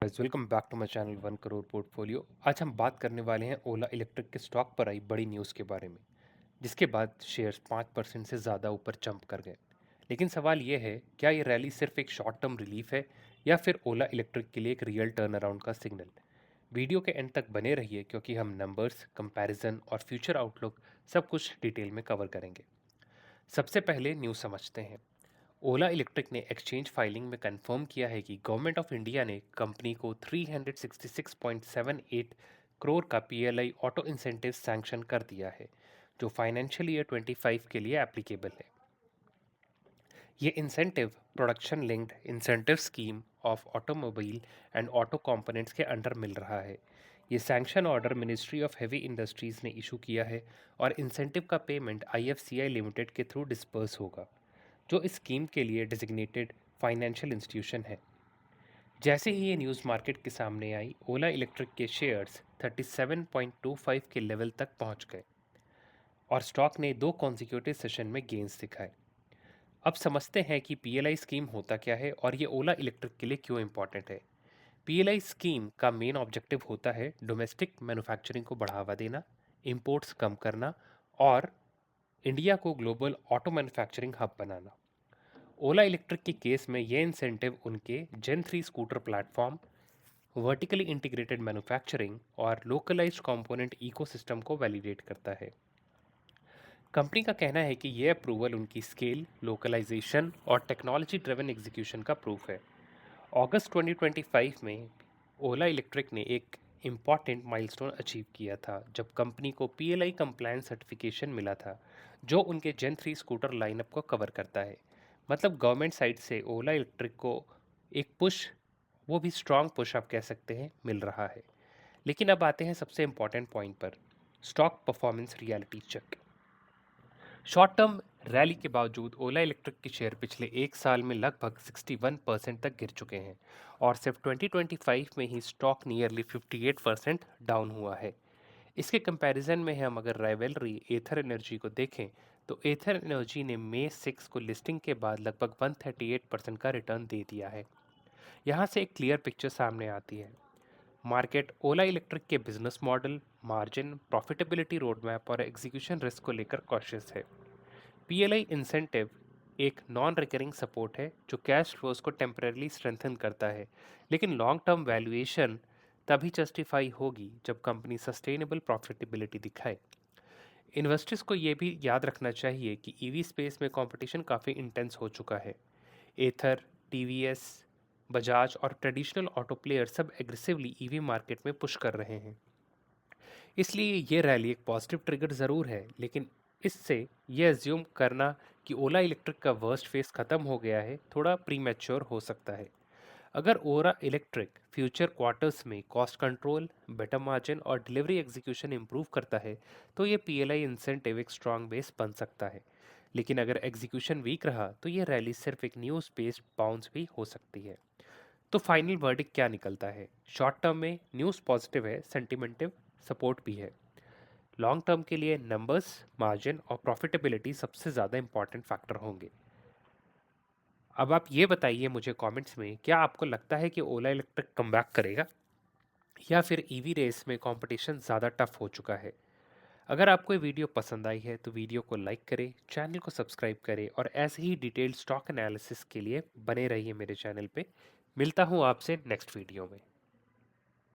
Welcome back to my channel 1 crore portfolio. आज हम बात करने वाले हैं ओला इलेक्ट्रिक के स्टॉक पर आई बड़ी न्यूज़ के बारे में, जिसके बाद शेयर्स 5% से ज़्यादा ऊपर जंप कर गए। लेकिन सवाल ये है, क्या ये रैली सिर्फ एक शॉर्ट टर्म रिलीफ है या फिर ओला इलेक्ट्रिक के लिए एक रियल टर्न अराउंड का सिग्नल। वीडियो के एंड तक बने रहिए क्योंकि हम नंबर्स, कंपैरिजन और फ्यूचर आउटलुक सब कुछ डिटेल में कवर करेंगे। सबसे पहले न्यूज़ समझते हैं। ओला इलेक्ट्रिक ने एक्सचेंज फाइलिंग में कंफर्म किया है कि गवर्नमेंट ऑफ इंडिया ने कंपनी को 366.78 करोड़ का पीएलआई ऑटो इंसेंटिव सैंक्शन कर दिया है, जो फाइनेंशियल ईयर 25 के लिए एप्लीकेबल है। ये incentive production linked incentive scheme of automobile and auto components के अंडर मिल रहा है। ये sanction order ministry of heavy industries ने इशू किया है और इंसेंटिव का पेमेंट आईएफसीआई लिमिटेड के थ्रू डिस्पर्स होगा, जो इस स्कीम के लिए डिजिग्नेटेड फाइनेंशियल इंस्टीट्यूशन है। जैसे ही ये न्यूज़ मार्केट के सामने आई, ओला इलेक्ट्रिक के शेयर्स 37.25 के लेवल तक पहुंच गए और स्टॉक ने दो कॉन्जिक्यूटिव सेशन में गेंस दिखाए। अब समझते हैं कि पीएलआई स्कीम होता क्या है और ये ओला इलेक्ट्रिक के लिए क्यों इंपॉर्टेंट है। पीएलआई स्कीम का मेन ऑब्जेक्टिव होता है डोमेस्टिक मैन्युफैक्चरिंग को बढ़ावा देना, इंपोर्ट्स कम करना और इंडिया को ग्लोबल ऑटो मैन्युफैक्चरिंग हब बनाना। ओला इलेक्ट्रिक के केस में यह इंसेंटिव उनके जेन 3 scooter platform, vertically integrated manufacturing और लोकलाइज्ड कंपोनेंट इकोसिस्टम को वैलिडेट करता है। कंपनी का कहना है कि यह अप्रूवल उनकी स्केल, लोकलाइजेशन और टेक्नोलॉजी ड्रिवन एग्जीक्यूशन का प्रूफ है। अगस्त 2025 में ओला इलेक्ट्रिक ने एक इम्पॉर्टेंट माइलस्टोन अचीव किया था जब कंपनी को पीएलआई कंप्लायंस सर्टिफिकेशन मिला था, जो उनके जेन 3 स्कूटर लाइनअप को कवर करता है। मतलब गवर्नमेंट साइड से ओला इलेक्ट्रिक को एक पुश, वो भी स्ट्रांग पुश आप कह सकते हैं, मिल रहा है। लेकिन अब आते हैं सबसे इम्पॉर्टेंट पॉइंट पर, stock performance reality check. Short term rally के बावजूद ओला इलेक्ट्रिक के शेयर पिछले एक साल में लगभग 61% तक गिर चुके हैं और सिर्फ 2025 में ही स्टॉक नियरली 58% डाउन हुआ है। इसके कंपैरिजन में हम अगर राइवलरी एथर एनर्जी को देखें, तो एथर एनर्जी ने मई 6 को लिस्टिंग के बाद लगभग 138% का रिटर्न दे दिया है। यहाँ से एक क्लियर पिक्चर सामने आती है। मार्केट ओला इलेक्ट्रिक के business model, margin, profitability roadmap और एग्जीक्यूशन रिस्क को लेकर कॉशियस है। पीएलआई इंसेंटिव एक नॉन रिकरिंग सपोर्ट है जो कैश फ्लोज को टेम्परेली स्ट्रेंथन करता है, लेकिन लॉन्ग टर्म वैल्यूएशन तभी जस्टिफाई होगी जब कंपनी सस्टेनेबल प्रॉफिटेबिलिटी दिखाए। इन्वेस्टर्स को ये भी याद रखना चाहिए कि ईवी स्पेस में कंपटीशन काफ़ी इंटेंस हो चुका है। एथर, टीवीएस, बजाज और ट्रेडिशनल ऑटो प्लेयर सब एग्रेसिवली ईवी मार्केट में पुश कर रहे हैं। इसलिए ये रैली एक पॉजिटिव ट्रिगर ज़रूर है, लेकिन इससे ये एज्यूम करना कि ओला इलेक्ट्रिक का वर्स्ट फेस ख़त्म हो गया है थोड़ा प्रीमैच्योर हो सकता है। अगर ओला इलेक्ट्रिक फ्यूचर क्वार्टर्स में कॉस्ट कंट्रोल, बेटर मार्जिन और डिलीवरी एग्जीक्यूशन इंप्रूव करता है, तो ये पीएलआई इंसेंटिव एक स्ट्रांग बेस बन सकता है। लेकिन अगर एग्जीक्यूशन वीक रहा तो ये रैली सिर्फ एक न्यूज़ बेस्ड बाउंस भी हो सकती है। तो फाइनल वर्डिक्ट क्या निकलता है? शॉर्ट टर्म में न्यूज़ पॉजिटिव है, सेंटिमेंटिव सपोर्ट भी है। लॉन्ग टर्म के लिए नंबर्स, मार्जिन और प्रॉफिटेबिलिटी सबसे ज़्यादा इंपॉर्टेंट फैक्टर होंगे। अब आप ये बताइए मुझे कमेंट्स में, क्या आपको लगता है कि ओला इलेक्ट्रिक कमबैक करेगा या फिर ईवी रेस में कंपटीशन ज़्यादा टफ हो चुका है? अगर आपको ये वीडियो पसंद आई है तो वीडियो को लाइक करें, चैनल को सब्सक्राइब करें और ऐसे ही डिटेल्ड स्टॉक एनालिसिस के लिए बने रहिए मेरे चैनल पे। मिलता हूँ आपसे नेक्स्ट वीडियो में।